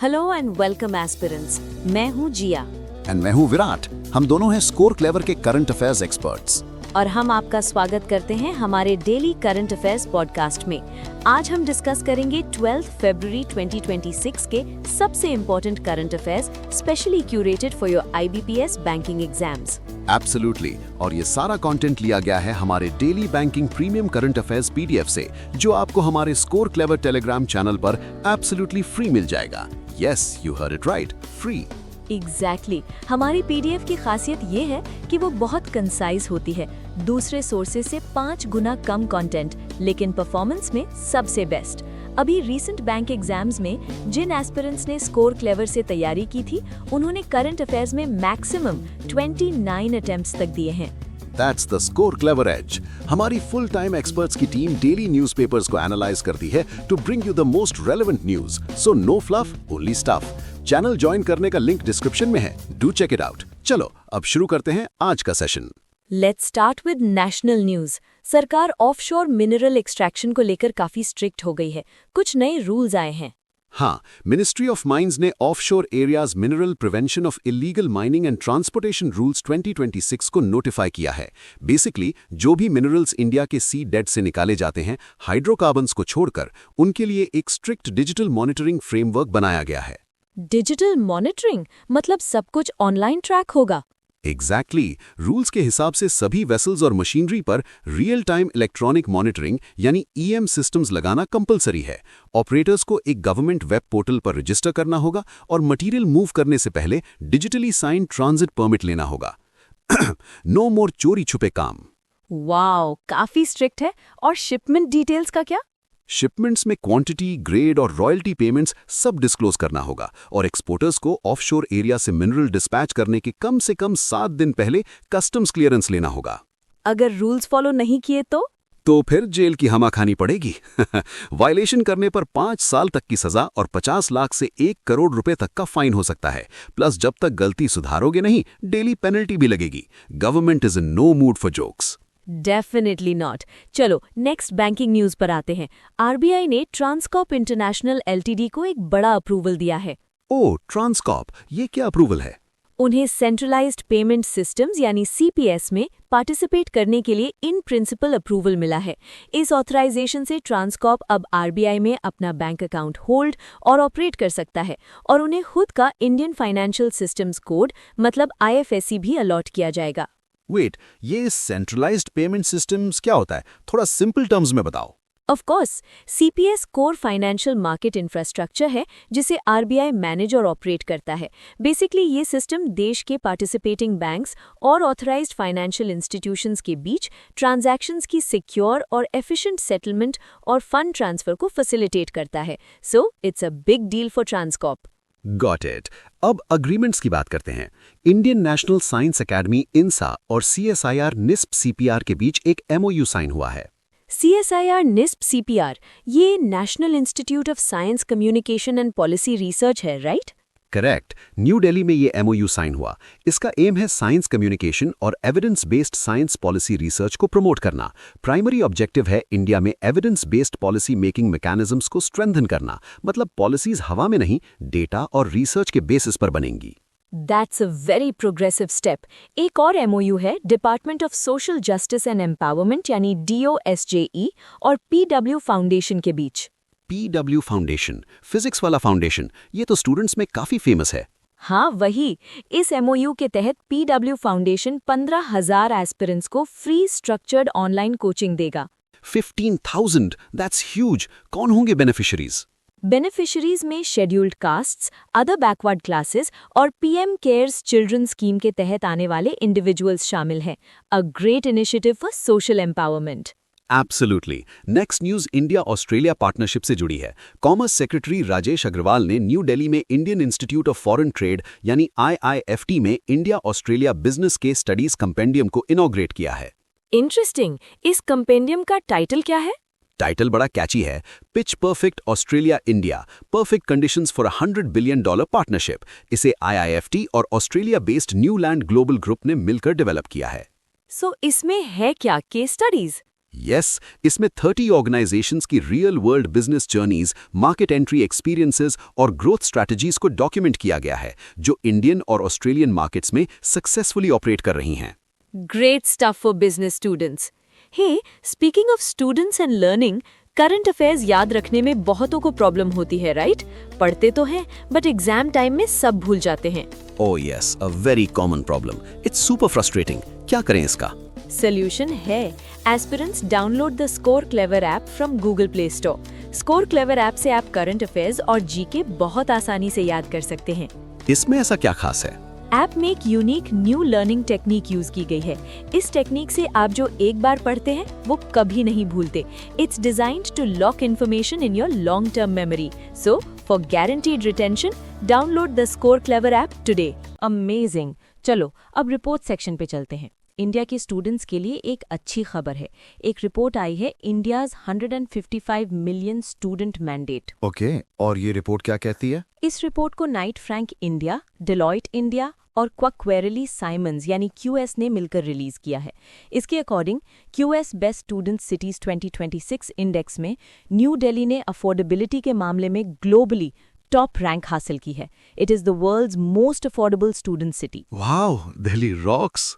Hello and welcome aspirants. मैं हूँ जिया and मैं हूँ विराट। हम दोनों हैं स्कोर क्लेवर के करंट अफेयर्स एक्सपर्ट्स और हम आपका स्वागत करते हैं हमारे डेली करंट अफेयर्स पॉडकास्ट में। आज हम डिस्कस करेंगे 12 फरवरी 2026 के सबसे important current affairs specially curated for your IBPS banking exams. Absolutely. और ये सारा कंटेंट लिया गया है हमारे daily banking premium current affairs PDF से, जो आपको हमारे स्कोर क्लेवर टेलीग्राम चैनल पर एब्सोल्युटली फ्री मिल जाएगा। Yes, you heard it right, free. Exactly हमारी PDF की खासियत ये है कि वो बहुत कंसाइज होती है, दूसरे सोर्सेज से 5 गुना कम कंटेंट, लेकिन परफॉर्मेंस में सबसे बेस्ट। अभी रीसेंट बैंक एग्जाम्स में जिन एस्पिरेंट्स ने स्कोर क्लेवर से तैयारी की थी, उन्होंने करंट अफेयर्स में मैक्सिमम 29 अटेम्प्ट्स तक दिए हैं। That's the Score Clever Edge. हमारी फुल टाइम एक्सपर्ट्स की टीम डेली न्यूज़पेपर्स को एनालाइज करती है to bring you the most relevant news. So no fluff, only stuff. Channel join करने का लिंक डिस्क्रिप्शन में है, डू चेक इट आउट। चलो अब शुरू करते हैं आज का session. Let's start with national news. सरकार ऑफशोर मिनरल एक्सट्रैक्शन को लेकर काफी स्ट्रिक्ट हो गई है। कुछ नए रूल्स आए हैं। हाँ, मिनिस्ट्री ऑफ माइंस ने offshore areas mineral prevention of illegal mining and transportation rules 2026 को नोटिफाई किया है। बेसिकली जो भी मिनरल्स इंडिया के सी डेड से निकाले जाते हैं, हाइड्रोकार्बन्स को छोड़कर, उनके लिए एक स्ट्रिक्ट डिजिटल मॉनिटरिंग फ्रेमवर्क बनाया गया है। डिजिटल मॉनिटरिंग मतलब सब कुछ ऑनलाइन ट्रैक होगा? एग्जैक्टली। रूल्स के हिसाब से सभी वेसल्स और मशीनरी पर रियल टाइम इलेक्ट्रॉनिक मॉनिटरिंग यानी EM सिस्टम्स लगाना कंपलसरी है। ऑपरेटर्स को एक गवर्नमेंट वेब पोर्टल पर रजिस्टर करना होगा और मटेरियल मूव करने से पहले डिजिटली साइन ट्रांजिट परमिट लेना होगा। नो मोर चोरी छुपे काम। वाओ, काफी स्ट्रिक्ट है। और शिपमेंट डिटेल्स का क्या? शिपमेंट्स में क्वांटिटी, ग्रेड और रॉयल्टी पेमेंट्स सब डिस्क्लोज करना होगा और एक्सपोर्टर्स को ऑफशोर एरिया से मिनरल डिस्पैच करने के कम से कम 7 दिन पहले कस्टम्स क्लियरेंस लेना होगा। अगर रूल्स फॉलो नहीं किए तो फिर जेल की हमा खानी पड़ेगी। वायलेशन करने पर 5 साल तक की सजा और 50 लाख से 1 करोड़ रुपए तक का फाइन हो सकता है। प्लस जब तक गलती सुधारोगे नहीं, डेली पेनल्टी भी लगेगी। Government is in no mood for jokes. Definitely not. चलो नेक्स्ट बैंकिंग न्यूज पर आते हैं। RBI ने ट्रांसकॉर्प इंटरनेशनल LTD को एक बड़ा अप्रूवल दिया है। ओह, ट्रांसकॉर्प, ये क्या अप्रूवल है? उन्हें सेंट्रलाइज्ड पेमेंट सिस्टम्स यानी CPS में पार्टिसिपेट करने के लिए इन प्रिंसिपल अप्रूवल मिला है। इस ऑथराइजेशन से ट्रांसकॉर्प अब RBI में अपना बैंक अकाउंट होल्ड और ऑपरेट कर सकता है और उन्हें खुद का इंडियन फाइनेंशियल सिस्टम्स कोड मतलब IFSC भी अलॉट किया जाएगा। वेट, ये सेंट्रलाइज्ड पेमेंट सिस्टम्स क्या होता है? थोड़ा सिंपल टर्म्स में बताओ। Of course, CPS core financial market infrastructure है जिसे RBI मैनेज और ऑपरेट करता है। बेसिकली ये सिस्टम देश के पार्टिसिपेटिंग बैंक्स और ऑथराइज्ड फाइनेंशियल इंस्टीट्यूशंस के बीच ट्रांजैक्शंस की सिक्योर और एफिशिएंट सेटलमेंट और फंड ट्रांसफर को फैसिलिटेट करता है। So it's a big deal for Transcorp. Got it. अब अग्रीमेंट्स की बात करते हैं। Indian National Science Academy INSA और CSIR NISP CPR के बीच एक MOU साइन हुआ है। CSIR NISP CPR ये national institute of science communication and policy research है, राइट? करेक्ट। न्यू दिल्ली में ये MOU साइन हुआ। इसका एम है साइंस कम्युनिकेशन और evidence based science policy research को प्रमोट करना। प्राइमरी ऑब्जेक्टिव है इंडिया में evidence based policy making mechanisms को स्ट्रेंथन करना। मतलब पॉलिसीज हवा में नहीं, डेटा और रिसर्च के बेसिस पर बनेंगी। That's a very progressive step. एक और MOU है department of social justice and empowerment यानी DOSJE और PW फाउंडेशन के बीच। PW फाउंडेशन, फिजिक्स वाला फाउंडेशन, ये तो स्टूडेंट्स में काफी फेमस है। हाँ वही। इस MOU के तहत PW फाउंडेशन 15,000 एस्पिरेंट्स को फ्री स्ट्रक्चर्ड ऑनलाइन कोचिंग देगा। 15,000, दैट्स ह्यूज। कौन होंगे बेनिफिशियरीज? बेनिफिशरीज में scheduled castes, other backward classes और PM केयर्स चिल्ड्रन स्कीम के तहत आने वाले इंडिविजुअल्स शामिल हैं। A great initiative for social empowerment. Absolutely. Next news India Australia partnership से जुड़ी है। कॉमर्स सेक्रेटरी राजेश अग्रवाल ने न्यू दिल्ली में Indian institute of foreign trade यानी IIFT में India Australia business case studies compendium को इनॉग्रेट किया है। इंटरेस्टिंग। इस कंपेंडियम का टाइटल क्या है? टाइटल बड़ा कैची है, pitch perfect Australia India, perfect conditions for $100 billion partnership. इसे IIFT और Australia based new land global group ने मिलकर डेवलप किया है। सो इसमें है क्या, केस स्टडीज? यस, इसमें 30 ऑर्गेनाइजेशंस की real world business journeys, market entry experiences और ग्रोथ स्ट्रैटेजीज को डॉक्यूमेंट किया गया है, जो इंडियन और ऑस्ट्रेलियन मार्केट्स में सक्सेसफुली ऑपरेट कर रही हैं। Great stuff for business students. Hey, speaking of students and learning, current affairs याद रखने में बहुतों को प्रॉब्लम होती है, राइट? पढ़ते तो हैं, बट एग्जाम टाइम में सब भूल जाते हैं। Oh yes, a very common problem. It's super frustrating. क्या करें इसका? सोल्यूशन है। Aspirants download the Score Clever app from Google play store. Score Clever app से आप करंट अफेयर्स और जीके बहुत आसानी से याद कर सकते हैं। इसमें ऐसा क्या खास है? ऐप में एक unique new learning technique use की गई है। इस टेक्निक से आप जो एक बार पढ़ते हैं वो कभी नहीं भूलते। It's designed to lock information in your long term memory. So for guaranteed retention, download the Score Clever app today. Amazing. चलो अब रिपोर्ट सेक्शन पे चलते हैं। इंडिया के स्टूडेंट्स के लिए एक अच्छी खबर है। एक रिपोर्ट आई है, India's 155 million student mandate. Okay, और ये रिपोर्ट क्या कहती है? इस रिपोर्ट को Knight Frank India, Deloitte India और क्वक्वेरली साइमंस यानी QS ने मिलकर रिलीज किया है। इसके according QS best student cities 2026 index में न्यू दिल्ली ने अफोर्डेबिलिटी के मामले में ग्लोबली टॉप रैंक हासिल की है। It is the world's most affordable student city. Wow, Delhi rocks.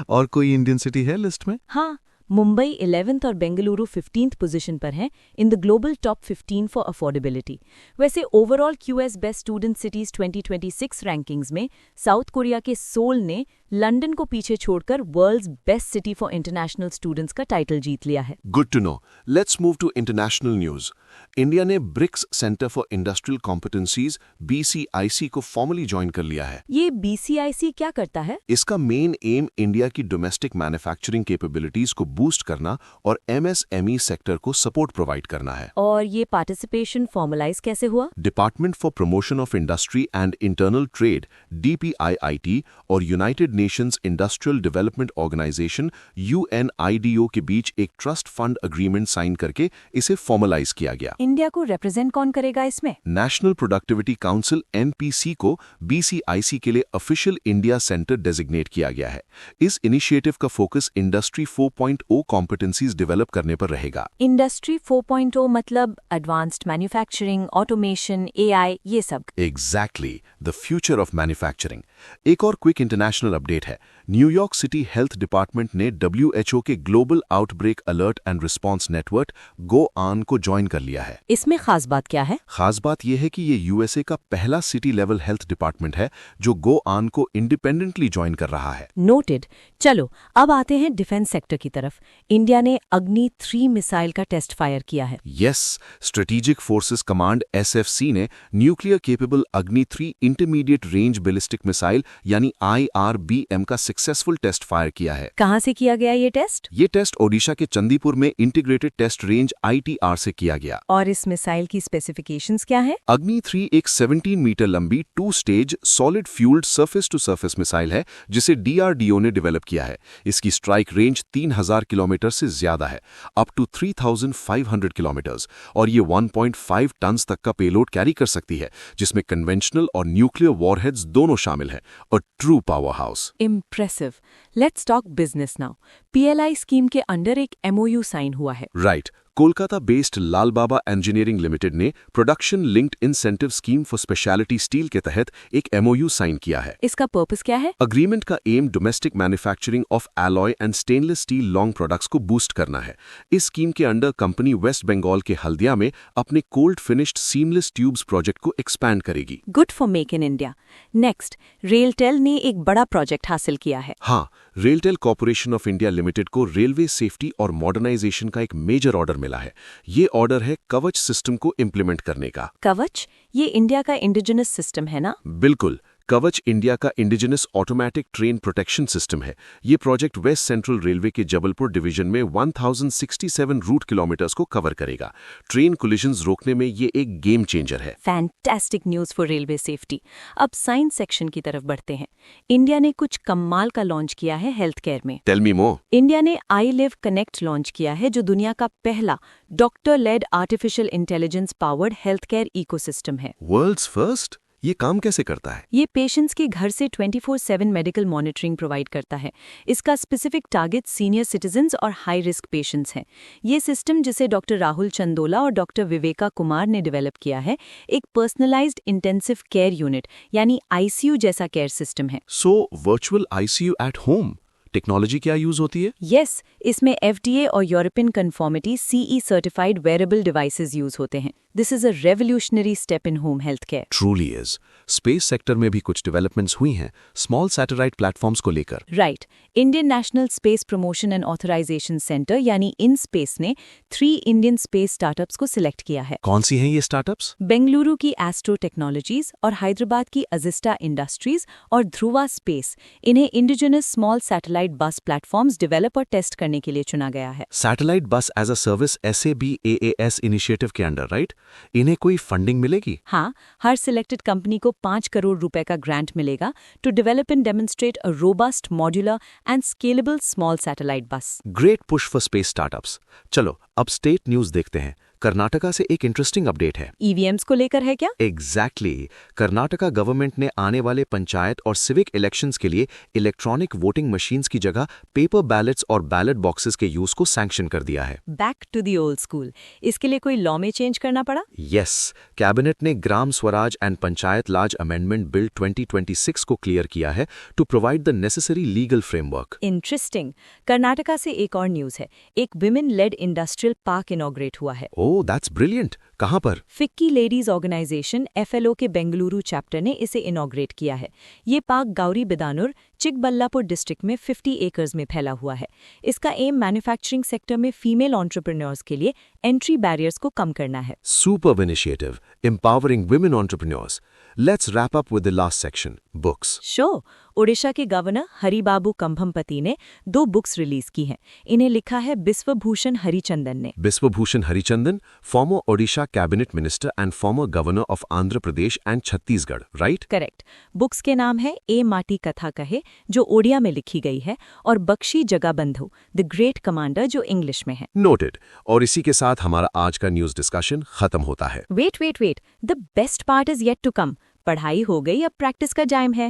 और कोई इंडियन सिटी है लिस्ट में? हाँ, मुंबई 11th और बेंगलुरु 15th पोजीशन पर हैं in the global top 15 for affordability. वैसे overall QS best student cities 2026 rankings में साउथ कोरिया के सोल ने लंदन को पीछे छोड़कर world's best city for international students का टाइटल जीत लिया है। Good to know. Let's move to international news. India ने BRICS centre for industrial competencies BCIC को फॉर्मली ज्वाइन कर लिया है। ये BCIC क्या करता है? इसका मेन एम इंडिया की डोमेस्टिक मैन्युफैक्चरिंग कैपेबिलिटीज को बूस्ट करना और MSME सेक्टर को सपोर्ट प्रोवाइड करना है। और ये पार्टिसिपेशन फॉर्मलाइज कैसे हुआ? Department for Promotion of Industry and Internal Trade DPIIT और United Nations Industrial Development Organization UNIDO के बीच एक ट्रस्ट फंड अग्रीमेंट साइन करके इसे फॉर्मलाइज किया गया। इंडिया को रिप्रेजेंट कौन करेगा इसमें? नेशनल प्रोडक्टिविटी काउंसिल NPC को BCIC के लिए ऑफिशियल इंडिया सेंटर डेजिग्नेट किया गया है। इस इनिशिएटिव का फोकस इंडस्ट्री 4.0 कॉम्पिटेंसीज डेवलप करने पर रहेगा। इंडस्ट्री 4.0 मतलब एडवांस्ड मैन्युफैक्चरिंग, ऑटोमेशन, AI, ये सब। Exactly, the future of manufacturing. एक और क्विक इंटरनेशनल अपडेट है। न्यूयॉर्क सिटी हेल्थ डिपार्टमेंट ने WHO के global outbreak alert and response network GOAN को ज्वाइन कर लिया है। इसमें खास बात क्या है? खास बात यह है कि ये USA का पहला सिटी लेवल हेल्थ डिपार्टमेंट है जो GOAN को इंडिपेंडेंटली ज्वाइन कर रहा है। नोटेड। चलो अब आते हैं डिफेंस सेक्टर की तरफ। इंडिया ने अग्नि 3 मिसाइल का टेस्ट फायर किया है। Yes, strategic forces command SFC ने न्यूक्लियर केपेबल अग्नि 3 इंटरमीडिएट रेंज बैलिस्टिक मिसाइल यानी IRBM का सक्सेसफुल टेस्ट फायर किया है। कहाँ से किया गया ये टेस्ट? ये टेस्ट ओडिशा के चंदीपुर में इंटीग्रेटेड टेस्ट रेंज ITR से किया गया। और इस मिसाइल की स्पेसिफिकेशंस क्या है? अग्नि 3 एक 17 मीटर लंबी 2 stage solid fuelled surface to surface missile है जिसे DRDO ने डेवलप किया है। इसकी स्ट्राइक रेंज 3000 किलोमीटर से ज्यादा है, अप टू 3500 किलोमीटर्स, और ये 1.5 टन तक का पेलोड कैरी कर सकती है, जिसमें कन्वेंशनल और न्यूक्लियर वॉरहेड्स दोनों शामिल हैं। A true power house. Impressive. Let's talk business now. PLI scheme के अंडर एक MOU साइन हुआ है। राइट। कोलकाता बेस्ड लाल बाबा इंजीनियरिंग लिमिटेड ने production linked incentive scheme for speciality steel के तहत एक MOU साइन किया है। इसका पर्पस क्या है? अग्रीमेंट का aim domestic manufacturing of alloy and stainless steel long products को बूस्ट करना है। इस स्कीम के अंडर कंपनी वेस्ट बंगाल के हल्दिया में अपने cold finished seamless tubes project को एक्सपैंड करेगी। Good for make in India. Next, RailTel ने एक बड़ा प्रोजेक्ट हासिल किया है। हाँ, RailTel corporation of India limited को रेलवे सेफ्टी और मॉडर्नाइजेशन का एक मेजर ऑर्डर मिला है। ये ऑर्डर है कवच सिस्टम को इम्प्लीमेंट करने का। कवच ये इंडिया का इंडिजिनस सिस्टम है ना? बिल्कुल। कवच इंडिया का indigenous automatic train protection system है। ये प्रोजेक्ट वेस्ट सेंट्रल रेलवे के जबलपुर डिवीजन में 1067 रूट किलोमीटर्स को कवर करेगा। ट्रेन कोलिजन्स रोकने में ये एक गेम चेंजर है। Fantastic news for railway safety. अब साइंस सेक्शन की तरफ बढ़ते हैं। इंडिया ने कुछ कमाल का लॉन्च किया है हेल्थ केयर में। Tell me more. इंडिया ने iLive कनेक्ट लॉन्च किया है, जो दुनिया का पहला doctor led artificial intelligence powered health care ecosystem है। World's first? ये काम कैसे करता है? ये पेशेंट्स के घर से 24/7 मेडिकल मॉनिटरिंग प्रोवाइड करता है। इसका स्पेसिफिक टारगेट सीनियर सिटीजन्स और हाई रिस्क पेशेंट्स हैं। ये सिस्टम, जिसे डॉक्टर राहुल चंदोला और डॉक्टर विवेका कुमार ने डेवलप किया है, एक पर्सनलाइज्ड इंटेंसिव केयर यूनिट यानी आईसीयू जैसा केयर सिस्टम है। So virtual ICU at home. Technology क्या यूज होती है? यस, इसमें FDA और European conformity CE certified wearable devices use होते हैं। This is a revolutionary step in home health care. Truly is. Space sector में भी कुछ डेवलपमेंट्स हुई हैं स्मॉल सैटेलाइट प्लेटफॉर्म्स को लेकर। Right. Indian National Space Promotion and Authorisation Centre यानी IN-SPACE ने 3 इंडियन स्पेस स्टार्टअप्स को सिलेक्ट किया है। कौन सी हैं ये स्टार्टअप्स? बेंगलुरु की एस्ट्रो टेक्नोलॉजीज और हैदराबाद की अजिस्टा इंडस्ट्रीज और ध्रुवा स्पेस। इन्हें indigenous small satellite bus platforms develop और टेस्ट करने के लिए चुना गया है। Satellite bus as a service SABAAS initiative के अंडर, राइट? इन्हें कोई फंडिंग मिलेगी? हाँ, हर सिलेक्टेड कंपनी को 5 करोड़ रुपए का ग्रांट मिलेगा to develop and demonstrate a robust, modular and scalable small satellite bus. Great push for space startups. चलो अब स्टेट न्यूज देखते हैं। कर्नाटका से एक इंटरेस्टिंग अपडेट है। EVMs को लेकर है क्या? एग्जैक्टली। कर्नाटका गवर्नमेंट ने आने वाले पंचायत और सिविक इलेक्शंस के लिए इलेक्ट्रॉनिक वोटिंग मशीन्स की जगह पेपर बैलेट्स और बैलेट बॉक्सेस के यूज को सैंक्शन कर दिया है। Back to the old school. इसके लिए कोई लॉ में चेंज करना पड़ा? यस, कैबिनेट ने Gram Swaraj and Panchayat Raj amendment bill 2026 को क्लियर किया है to provide the necessary legal framework. Interesting. Karnataka से एक और न्यूज है। एक women led industrial park inaugurate हुआ है। Oh, that's brilliant. कहाँ पर? फिक्की लेडीज ऑर्गेनाइजेशन FLO के बेंगलुरु चैप्टर ने इसे इनॉग्रेट किया है। ये पार्क गौरी बिदानुर, चिकबल्लापुर डिस्ट्रिक्ट में 50 एकर्स में फैला हुआ है। इसका एम मैन्युफैक्चरिंग सेक्टर में फीमेल एंटरप्रेन्योर्स के लिए एंट्री बैरियर्स को कम करना है। Superb initiative, empowering women entrepreneurs. Let's wrap up with the last section, books. Show. Odisha के गवर्नर हरिबाबू कंभमपति ने 2 बुक्स रिलीज की हैं। इन्हें लिखा है बिस्वभूषण हरिचंदन ने। Biswabhushan Harichandan, former Odisha cabinet minister and former governor of Andhra Pradesh and Chhattisgarh, right? Correct. Books के नाम है ए माटी कथा कहे, जो ओडिया में लिखी गई है, और बख्शी जगाबंधु, द ग्रेट कमांडर, जो इंग्लिश में है। Noted. और इसी के साथ हमारा आज का न्यूज डिस्कशन खत्म होता है। Wait, the best part is yet to come. पढ़ाई हो गई, अब प्रैक्टिस का टाइम है।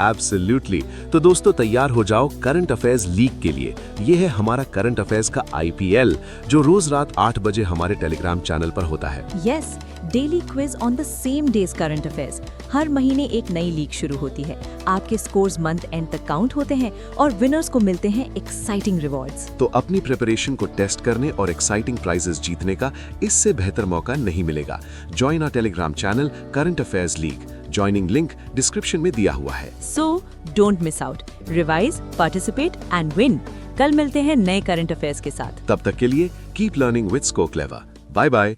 एब्सोल्युटली। तो दोस्तों तैयार हो जाओ करंट अफेयर्स लीग के लिए। ये है हमारा करंट अफेयर्स का IPL, जो रोज रात 8 बजे हमारे टेलीग्राम चैनल पर होता है। Yes, daily quiz on the same day's current affairs. हर महीने एक नई लीग शुरू होती है। आपके स्कोर्स मंथ एंड तक काउंट होते हैं और विनर्स को मिलते हैं एक्साइटिंग रिवॉर्ड्स। तो अपनी प्रिपरेशन को टेस्ट करने और एक्साइटिंग प्राइजेस जीतने का इससे बेहतर मौका नहीं मिलेगा। Join our Telegram channel current affairs league. Joining link description में दिया हुआ है। So don't miss out. Revise, participate and win. कल मिलते हैं नए करंट अफेयर्स के साथ। तब तक के लिए कीप लर्निंग विद स्को क्लेवर। Bye bye.